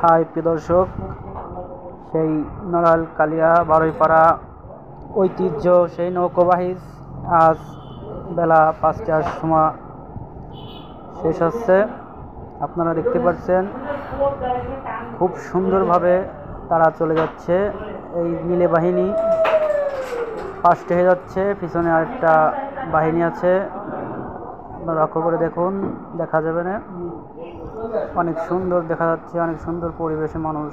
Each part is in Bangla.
হাই প্রিয় দর্শক, সেই নড়াইল কালিয়া বারুইপাড়া ঐতিহ্য সেই নৌকাবাহী আজ বেলা 5টার সময় শেষ হচ্ছে। আপনারা দেখতে পাচ্ছেন খুব সুন্দরভাবে তারা চলে যাচ্ছে। এই নীলে বাহিনী ফার্স্ট হয়ে যাচ্ছে, পিছনে আরেকটা বাহিনী আছে, লক্ষ্য করে দেখুন, দেখা যাবে না। অনেক সুন্দর দেখা যাচ্ছে, অনেক সুন্দর পরিবেশে মানুষ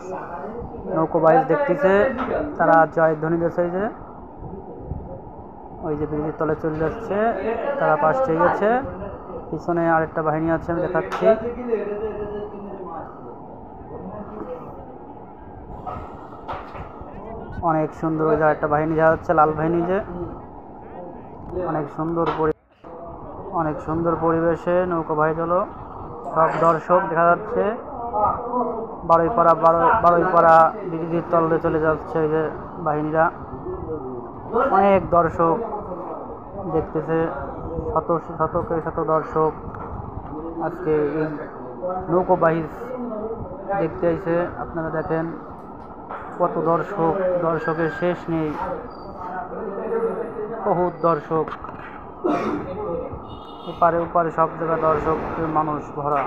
নৌকাবাহী দেখতেছে। তারা জয়ধ্বনি দিচ্ছে, যে ওই যে ব্রিজের তলে চলে যাচ্ছে, তারা ফার্স্ট হয়ে গেছে। পিছনে আরেকটা বাহিনী আছে, আমি দেখাচ্ছি। অনেক সুন্দর, ওই যে আরেকটা বাহিনী যা হচ্ছে, লাল বাহিনী, যে অনেক সুন্দর পরিবেশে নৌকাবাহী হলো। সব দর্শক দেখা যাচ্ছে। বারুইপাড়া ব্রিজের তলে চলে যাচ্ছে এই যে বাহিনীরা। অনেক দর্শক দেখতেছে, শত দর্শক আজকে এই নৌকাবাহী দেখতে আইছে। আপনারা দেখেন কত দর্শকের শেষ নেই, বহুত দর্শক, ওপারে সব জায়গায় দর্শক, মানুষ ভরা।